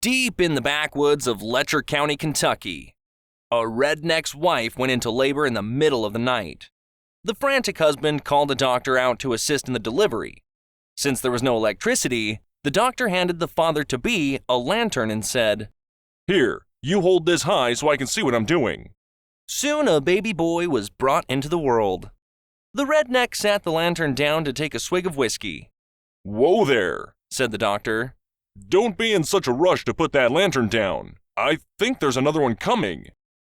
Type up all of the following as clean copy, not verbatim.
Deep in the backwoods of Letcher County, Kentucky, a redneck's wife went into labor in the middle of the night. The frantic husband called a doctor out to assist in the delivery. Since there was no electricity, the doctor handed the father-to-be a lantern and said, "Here, you hold this high so I can see what I'm doing." Soon a baby boy was brought into the world. The redneck sat the lantern down to take a swig of whiskey. "Whoa there," said the doctor. "Don't be in such a rush to put that lantern down. I think there's another one coming."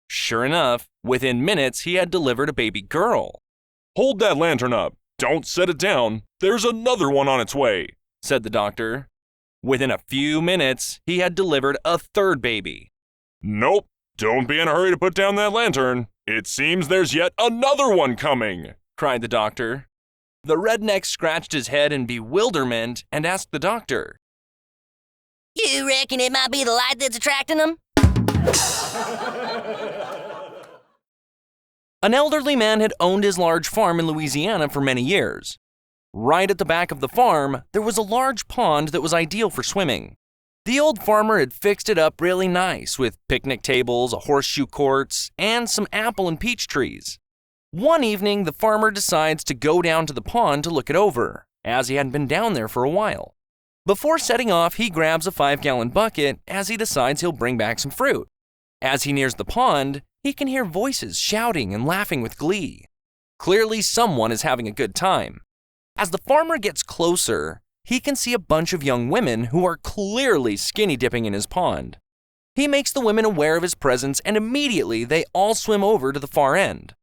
Sure enough, within minutes he had delivered a baby girl. "Hold that lantern up. Don't set it down. There's another one on its way," said the doctor. Within a few minutes, he had delivered a third baby. "Nope. Don't be in a hurry to put down that lantern. It seems there's yet another one coming," cried the doctor. The redneck scratched his head in bewilderment and asked the doctor, "You reckon it might be the light that's attracting them?" An elderly man had owned his large farm in Louisiana for many years. Right at the back of the farm, there was a large pond that was ideal for swimming. The old farmer had fixed it up really nice with picnic tables, a horseshoe courts, and some apple and peach trees. One evening, the farmer decides to go down to the pond to look it over, as he hadn't been down there for a while. Before setting off, he grabs a 5-gallon bucket as he decides he'll bring back some fruit. As he nears the pond, he can hear voices shouting and laughing with glee. Clearly, someone is having a good time. As the farmer gets closer, he can see a bunch of young women who are clearly skinny dipping in his pond. He makes the women aware of his presence and immediately they all swim over to the far end.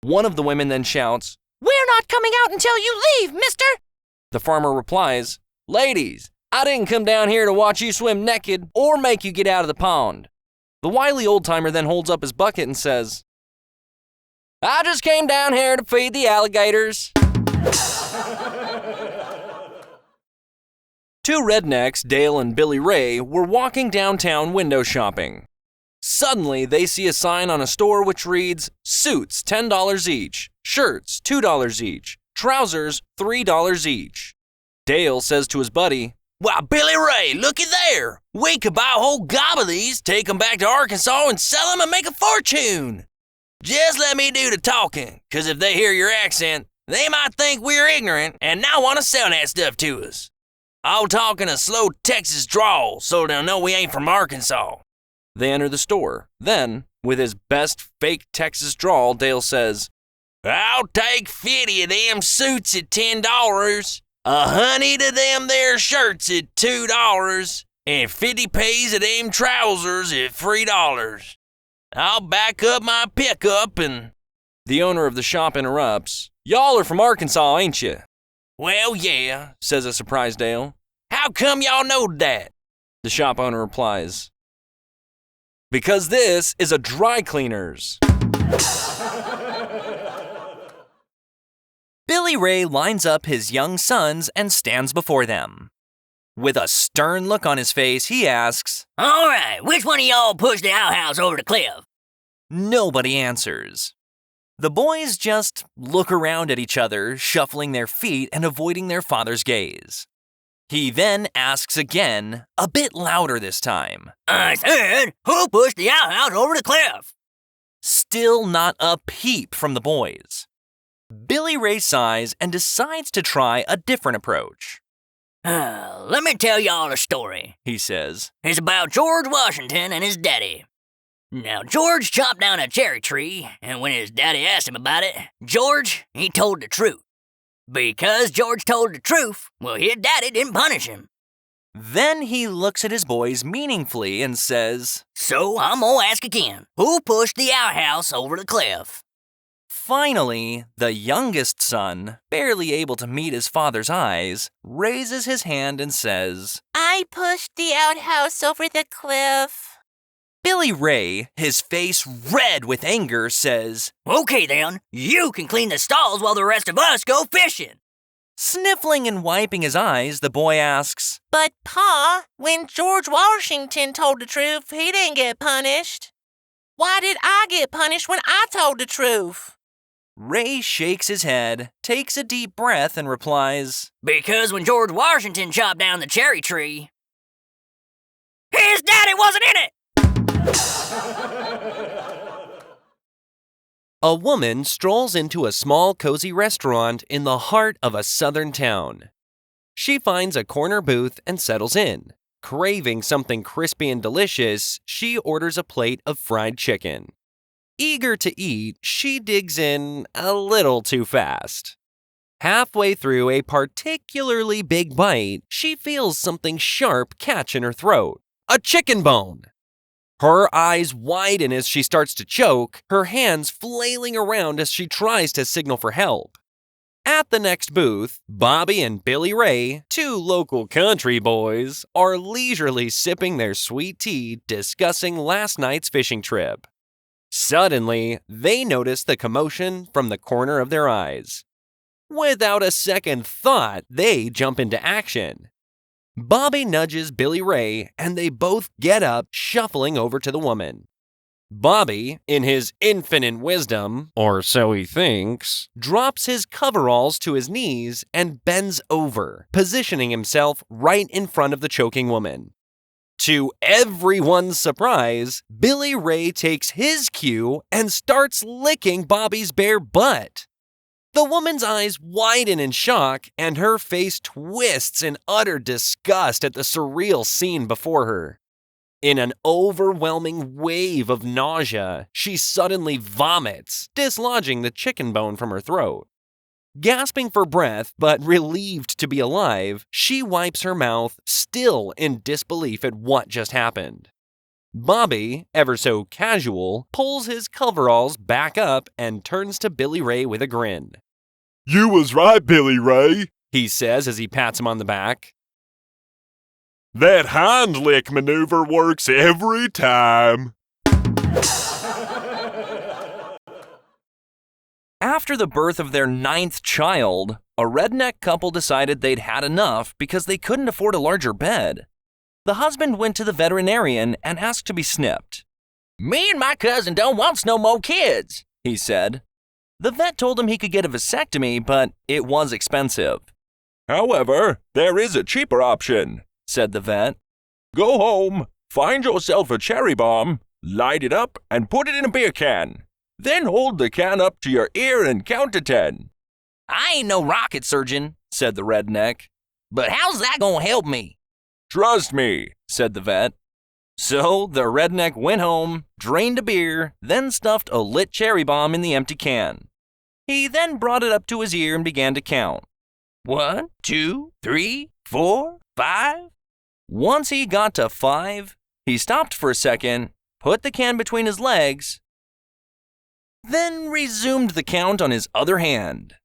One of the women then shouts, "We're not coming out until you leave, mister!" The farmer replies, "Ladies, I didn't come down here to watch you swim naked or make you get out of the pond." The wily old-timer then holds up his bucket and says, "I just came down here to feed the alligators." Two rednecks, Dale and Billy Ray, were walking downtown window shopping. Suddenly, they see a sign on a store which reads, "Suits $10 each, shirts $2 each, trousers $3 each." Dale says to his buddy, "Why, Billy Ray, looky there. We could buy a whole gob of these, take them back to Arkansas and sell them and make a fortune. Just let me do the talking, because if they hear your accent, they might think we're ignorant and not want to sell that stuff to us. I'll talk in a slow Texas drawl so they'll know we ain't from Arkansas." They enter the store. Then, with his best fake Texas drawl, Dale says, "I'll take 50 of them suits at $10, 100 of them there shirts at $2, and 50 pays of them trousers at $3. I'll back up my pickup and—" The owner of the shop interrupts, "Y'all are from Arkansas, ain't you?" "Well, yeah," says a surprised Dale. "How come y'all knowed that?" The shop owner replies, "Because this is a dry cleaner's." Billy Ray lines up his young sons and stands before them. With a stern look on his face, he asks, "All right, which one of y'all pushed the outhouse over the cliff?" Nobody answers. The boys just look around at each other, shuffling their feet and avoiding their father's gaze. He then asks again, a bit louder this time. "I said, who pushed the outhouse over the cliff?" Still not a peep from the boys. Billy Ray sighs and decides to try a different approach. "Let me tell y'all a story," he says. "It's about George Washington and his daddy. Now, George chopped down a cherry tree, and when his daddy asked him about it, George, he told the truth. Because George told the truth, well, his daddy didn't punish him." Then he looks at his boys meaningfully and says, "So I'm gonna ask again, who pushed the outhouse over the cliff?" Finally, the youngest son, barely able to meet his father's eyes, raises his hand and says, "I pushed the outhouse over the cliff." Billy Ray, his face red with anger, says, "Okay then, you can clean the stalls while the rest of us go fishing." Sniffling and wiping his eyes, the boy asks, "But Pa, when George Washington told the truth, he didn't get punished. Why did I get punished when I told the truth?" Ray shakes his head, takes a deep breath, and replies, "Because when George Washington chopped down the cherry tree, his dad wasn't in it! A woman strolls into a small, cozy restaurant in the heart of a southern town. She finds a corner booth and settles in. Craving something crispy and delicious, she orders a plate of fried chicken. Eager to eat, she digs in a little too fast. Halfway through a particularly big bite, she feels something sharp catch in her throat. A chicken bone! Her eyes widen as she starts to choke, her hands flailing around as she tries to signal for help. At the next booth, Bobby and Billy Ray, two local country boys, are leisurely sipping their sweet tea discussing last night's fishing trip. Suddenly, they notice the commotion from the corner of their eyes. Without a second thought, they jump into action. Bobby nudges Billy Ray, and they both get up, shuffling over to the woman. Bobby, in his infinite wisdom, or so he thinks, drops his coveralls to his knees and bends over, positioning himself right in front of the choking woman. To everyone's surprise, Billy Ray takes his cue and starts licking Bobby's bare butt. The woman's eyes widen in shock, and her face twists in utter disgust at the surreal scene before her. In an overwhelming wave of nausea, she suddenly vomits, dislodging the chicken bone from her throat. Gasping for breath, but relieved to be alive, she wipes her mouth, still in disbelief at what just happened. Bobby, ever so casual, pulls his coveralls back up and turns to Billy Ray with a grin. You was right, Billy Ray, he says as he pats him on the back. That hind lick maneuver works every time. After the birth of their 9th child, a redneck couple decided they'd had enough because they couldn't afford a larger bed. The husband went to the veterinarian and asked to be snipped. Me and my cousin don't want no more kids, he said. The vet told him he could get a vasectomy, but it was expensive. However, there is a cheaper option, said the vet. Go home, find yourself a cherry bomb, light it up, and put it in a beer can. Then hold the can up to your ear and count to 10. I ain't no rocket surgeon, said the redneck. But how's that gonna help me? Trust me, said the vet. So the redneck went home, drained a beer, then stuffed a lit cherry bomb in the empty can. He then brought it up to his ear and began to count. 1, 2, 3, 4, 5. Once he got to 5, he stopped for a second, put the can between his legs, then resumed the count on his other hand.